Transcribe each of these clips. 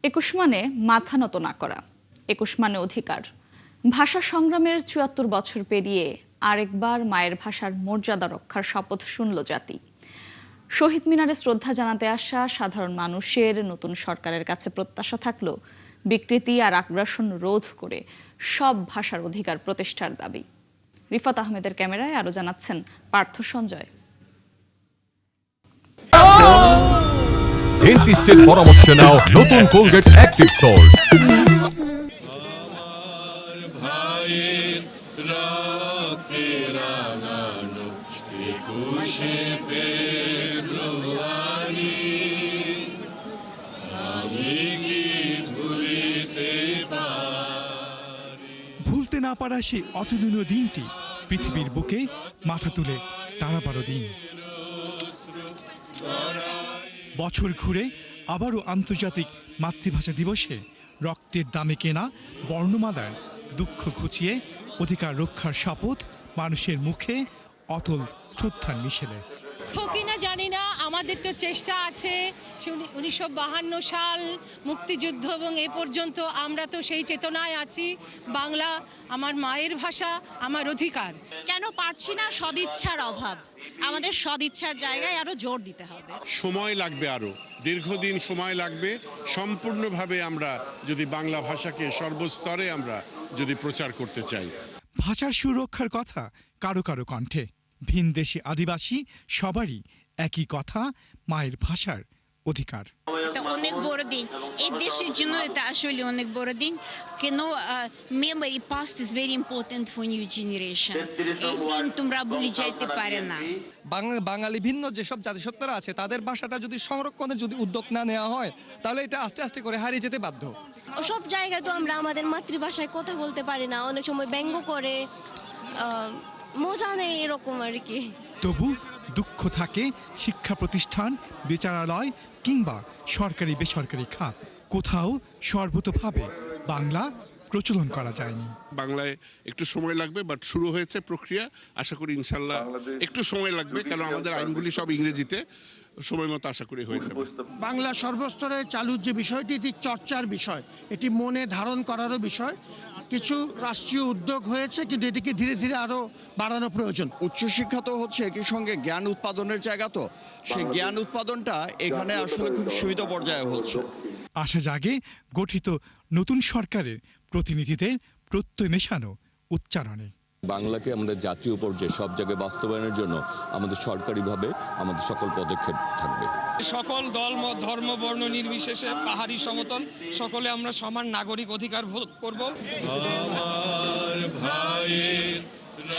২১ মানে মাথা নত না করা, ২১ মানে অধিকার। ভাষা সংগ্রামের ৭৪ বছর পেরিয়ে আরেকবার মায়ের ভাষার মর্যাদা রক্ষার শপথ শুনল জাতি। শহীদ মিনারে শ্রদ্ধা জানাতে আসা সাধারণ মানুষের নতুন সরকারের কাছে প্রত্যাশা থাকলো বিকৃতি আর আগ্রাসন রোধ করে সব ভাষার অধিকার প্রতিষ্ঠার দাবি। রিফাত আহমেদের ক্যামেরায় আরো জানাচ্ছেন পার্থ সঞ্জয়। ডেন্টিস্টের পরামর্শ নাও নতুন কোলগেট অ্যাক্টিভ সল্ট। ভুলতে না পারা সেই অতুলনীয় দিনটি পৃথিবীর বুকে মাথা তুলে টানাপাড়ো দিন। বছর ঘুরে আবারও আন্তর্জাতিক মাতৃভাষা দিবসে রক্তের দামে কেনা বর্ণমালার দুঃখ ঘুচিয়ে অধিকার রক্ষার শপথ মানুষের মুখে অতল শ্রদ্ধার মিশেলে। কিনা জানি না, আমাদের তো চেষ্টা আছে। 1952 সাল মুক্তিযুদ্ধ এবং এ পর্যন্ত আমরা তো সেই চেতনায় আছি। বাংলা আমার মায়ের ভাষা, আমার অধিকার। কেন পারছি না? সদিচ্ছার অভাব। আমাদের সদিচ্ছার জায়গায় আরো জোর দিতে হবে। সময় লাগবে, আরো দীর্ঘদিন সময় লাগবে। সম্পূর্ণভাবে আমরা যদি বাংলা ভাষাকে সর্বস্তরে আমরা যদি প্রচার করতে চাই। ভাষার সুরক্ষার কথা কারো কারো কণ্ঠে। ভিনদেশি আদিবাসী সবারই একই কথা, মায়ের ভাষার অধিকার। এটা অনেক বড় দিন, এই দেশের জন্য এটা আসলে অনেক বড় দিন। কেন memory past is very important for new generation. এই দিন তোমরা ভুলে যাইতে পারে না। বাঙালি ভিন্ন যেসব জাতিসত্তারা আছে তাদের ভাষাটা যদি সংরক্ষণের যদি উদ্যোগ না নেওয়া হয় তাহলে এটা আস্তে আস্তে করে হারিয়ে যেতে বাধ্য। সব জায়গায় তো আমরা আমাদের মাতৃভাষায় কথা বলতে পারি না, অনেক সময় ব্যঙ্গ করে, মজা নেই এরকম আর কি। তবু দুঃখ থাকে শিক্ষা প্রতিষ্ঠান, বিচারালয় কিংবা সরকারি বেসরকারি খাত, কোথাও সর্বতোভাবে বাংলা প্রচলন করা যায়নি। বাংলায় একটু সময় লাগবে, বাট শুরু হয়েছে প্রক্রিয়া। আশা করি ইনশাল্লাহ একটু সময় লাগবে, কারণ আমাদের আইনগুলি সব ইংরেজিতে, সময় মতো আশা করি হয়ে যাবে। বাংলা সর্বস্তরে চালুর যে বিষয়টি, এটি চর্চার বিষয়, এটি মনে ধারণ করারও বিষয়। কিছু রাষ্ট্রীয় উদ্যোগ হয়েছে, কিন্তু এটিকে ধীরে ধীরে আরো বাড়ানো প্রয়োজন। উচ্চশিক্ষা তো হচ্ছে একই সঙ্গে জ্ঞান উৎপাদনের জায়গা, তো সেই জ্ঞান উৎপাদনটা এখানে আসলে খুব সীমিত পর্যায়ে হচ্ছে। আশা জাগে গঠিত নতুন সরকারের প্রতিনিধিদের প্রত্যয় মেশানো উচ্চারণে। বাংলাকে আমাদের জাতীয় পর্যায়ে সব জায়গায় বাস্তবায়নের জন্য আমাদের সরকারিভাবে আমাদের সকল পদক্ষেপ থাকবে। সকল দল মত ধর্ম বর্ণ নির্বিশেষে পাহাড়ি সমতল সকলে আমরা সমান নাগরিক অধিকার ভোগ করব।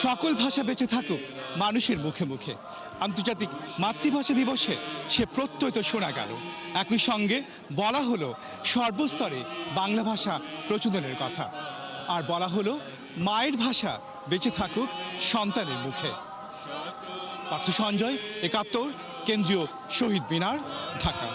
সকল ভাষা বেঁচে থাকুক মানুষের মুখে মুখে। আন্তর্জাতিক মাতৃভাষা দিবসে সে প্রত্যয় তো শোনা গেল, একই সঙ্গে বলা হলো সর্বস্তরে বাংলা ভাষা প্রচলনের কথা, আর বলা হলো মায়ের ভাষা বেঁচে থাকুক সন্তানের মুখে। পার্থ সঞ্জয়, ৭১, কেন্দ্রীয় শহীদ মিনার, ঢাকা।